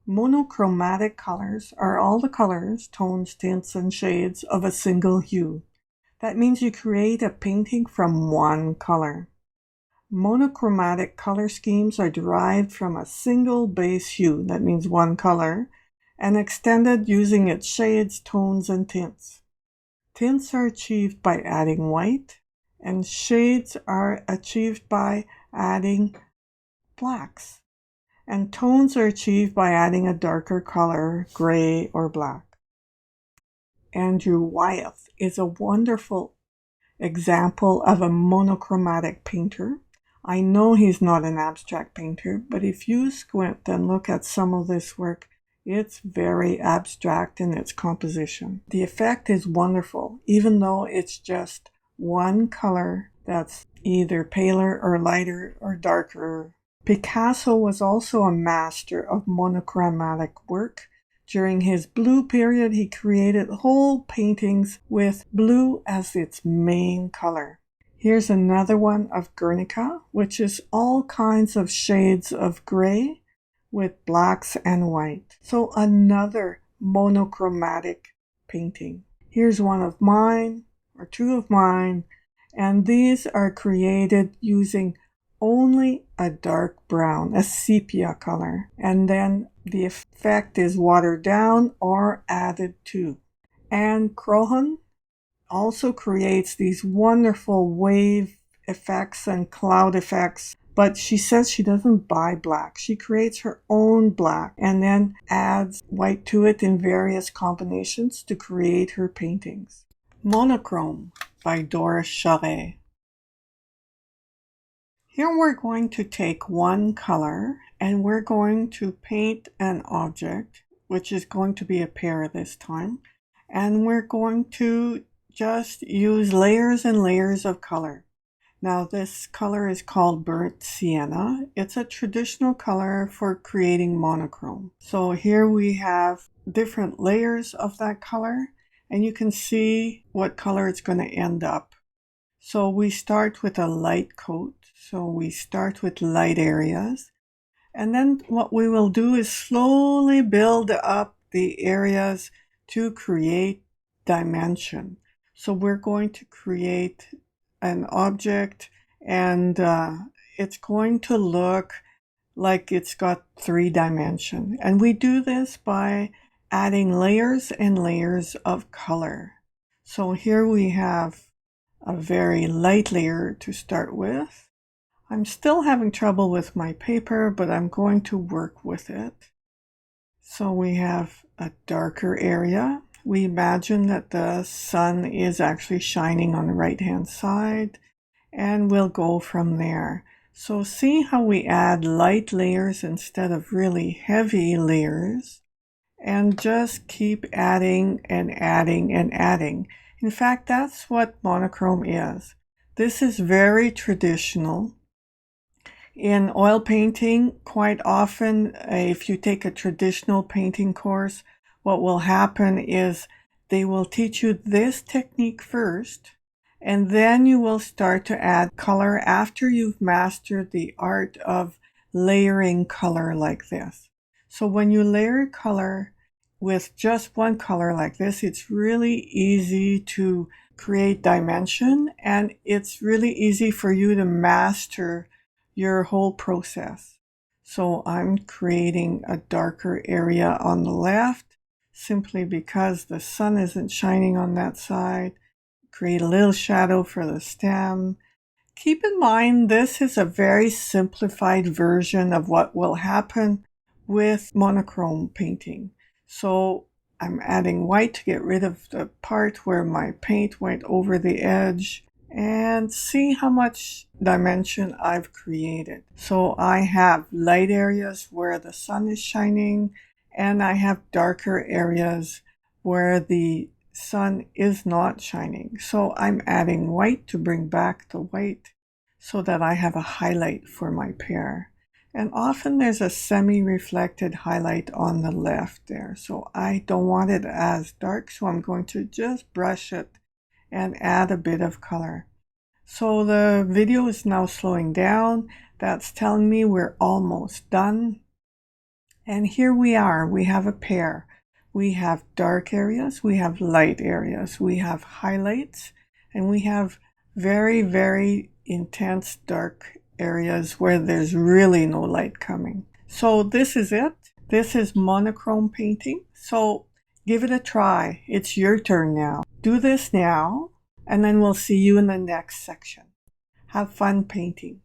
Monochromatic colors are all the colors, tones, tints, and shades of a single hue. That means you create a painting from one color. Monochromatic color schemes are derived from a single base hue, that means one color, and extended using its shades, tones, and tints. Tints are achieved by adding white, and shades are achieved by adding blacks. And tones are achieved by adding a darker color, gray or black. Andrew Wyeth is a wonderful example of a monochromatic painter. I know he's not an abstract painter, but if you squint and look at some of this work, it's very abstract in its composition. The effect is wonderful, even though it's just one color that's either paler or lighter or darker. Picasso was also a master of monochromatic work. During his blue period, he created whole paintings with blue as its main color. Here's another one of Guernica, which is all kinds of shades of gray with blacks and white. So another monochromatic painting. Here's one of mine, or two of mine, and these are created using only a dark brown, a sepia color, and then the effect is watered down or added to. Anne Crohan also creates these wonderful wave effects and cloud effects, but she says she doesn't buy black. She creates her own black and then adds white to it in various combinations to create her paintings. Monochrome by Doris Charest. Here we're going to take one color and we're going to paint an object, which is going to be a pear this time, and we're going to just use layers and layers of color. Now this color is called burnt sienna. It's a traditional color for creating monochrome. So here we have different layers of that color, and you can see what color it's going to end up. So we start with a light coat. So we start with light areas. And then what we will do is slowly build up the areas to create dimension. So we're going to create an object and it's going to look like it's got 3 dimensions. And we do this by adding layers and layers of color. So here we have a very light layer to start with. I'm still having trouble with my paper, but I'm going to work with it. So we have a darker area. We imagine that the sun is actually shining on the right-hand side, and we'll go from there. So see how we add light layers instead of really heavy layers, and just keep adding and adding and adding. In fact, that's what monochrome is. This is very traditional. In oil painting, quite often, if you take a traditional painting course, what will happen is they will teach you this technique first, and then you will start to add color after you've mastered the art of layering color like this. So when you layer color with just one color like this, it's really easy to create dimension, and it's really easy for you to master your whole process. So I'm creating a darker area on the left simply because the sun isn't shining on that side. Create a little shadow for the stem. Keep in mind this is a very simplified version of what will happen with monochrome painting. So I'm adding white to get rid of the part where my paint went over the edge, and see how much dimension I've created. So I have light areas where the sun is shining, and I have darker areas where the sun is not shining. So I'm adding white to bring back the white so that I have a highlight for my pear. And often there's a semi-reflected highlight on the left there. So I don't want it as dark, so I'm going to just brush it and add a bit of color. So the video is now slowing down. That's telling me we're almost done. And here we are, we have a pair. We have dark areas, we have light areas, we have highlights, and we have very, very intense dark areas where there's really no light coming. So this is it. This is monochrome painting. So give it a try. It's your turn now. Do this now, and then we'll see you in the next section. Have fun painting.